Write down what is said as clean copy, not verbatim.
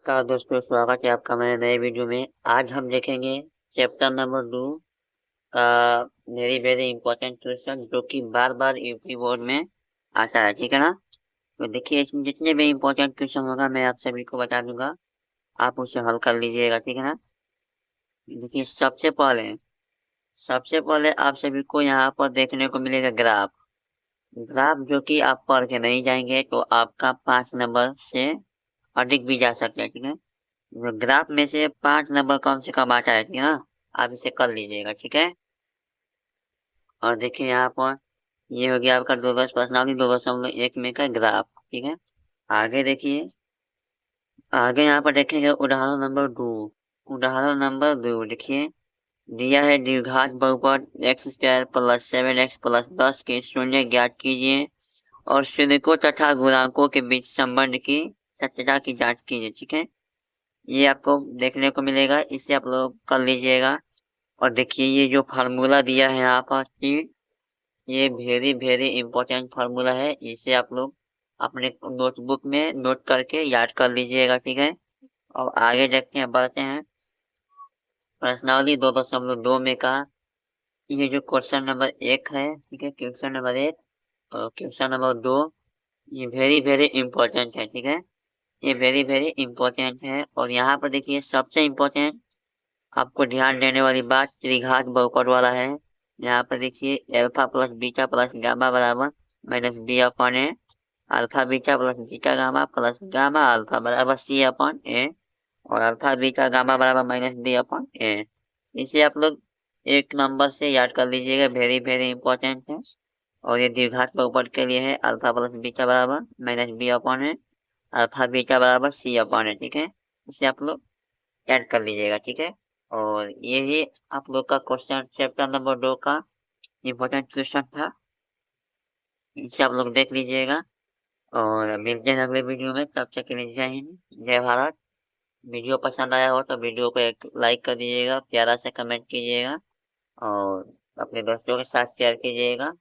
नमस्कार दोस्तों, स्वागत है आपका मेरे नए वीडियो में। आज हम देखेंगे चैप्टर नंबर 2 का वेरी वेरी इंपॉर्टेंट क्वेश्चन जो कि बार बार यूपी बोर्ड में आता है। ठीक है ना। तो देखिए, इसमें जितने भी इंपॉर्टेंट क्वेश्चन होगा मैं आप सभी को बता दूंगा, आप उसे हल कर लीजिएगा। ठीक है ना। देखिए, सबसे पहले आप सभी को यहाँ पर देखने को मिलेगा ग्राफ। ग्राफ जो कि आप पढ़ के नहीं जाएंगे तो आपका 5 नंबर से अधिक भी जा सकता है। ठीक है। ग्राफ में से 5 नंबर कम से कम आता है। ठीक है ना। आप इसे कर लीजिएगा। ठीक है। और देखिए यहाँ पर ये हो गया आपका 2 पर्सनालिटी 2.1 में का ग्राफ। ठीक है। आगे देखिए, आगे यहाँ पर देखेंगे उदाहरण नंबर 2 देखिए, दिया है द्विघात बहुपद x² + 7x + 10 के शून्य ज्ञात कीजिए और शून्यकों तथा गुणांकों के बीच संबंध की सत्यता की जांच कीजिए। ठीक है। ये आपको देखने को मिलेगा, इसे आप लोग कर लीजिएगा। और देखिए, ये जो फार्मूला दिया है यहाँ पर ये वेरी वेरी इंपॉर्टेंट फार्मूला है। इसे आप लोग अपने नोटबुक में नोट करके याद कर लीजिएगा। ठीक है। और आगे देखते हैं, बढ़ते हैं। पर्सनालिटी 2.2 में का ये जो क्वेश्चन नंबर 1 है। ठीक है। क्वेश्चन नंबर 1 और क्वेश्चन नंबर 2 ये वेरी वेरी इंपॉर्टेंट है। ठीक है। ये वेरी वेरी इंपॉर्टेंट है। और यहाँ पर देखिए, सबसे इंपॉर्टेंट आपको ध्यान देने वाली बात त्रिघात बहुपद वाला है। यहाँ पर देखिए, alpha plus beta plus gamma बराबर -b/a, alpha beta plus beta gamma plus gamma alpha बराबर c/a और अल्फा बीटा गामा बराबर -b/a। इसे आप लोग 1 नंबर से याद कर लीजिएगा, वेरी वेरी इंपॉर्टेंट है। और ये द्विघात बहुपद के लिए है, अल्फा प्लस बीटा बराबर -b/a, अल्फा बीटा बराबर c/a। ठीक है। इसे आप लोग ऐड कर लीजिएगा। ठीक है। और यही आप लोग का क्वेश्चन चैप्टर नंबर 2 का इम्पोर्टेंट क्वेश्चन था। इसे आप लोग देख लीजिएगा और मिलते हैं अगले वीडियो में। तब तक के लिए जय हिंद, जय भारत। वीडियो पसंद आया हो तो वीडियो को एक लाइक कर दीजिएगा, प्यारा से कमेंट कीजिएगा और अपने दोस्तों के साथ शेयर कीजिएगा।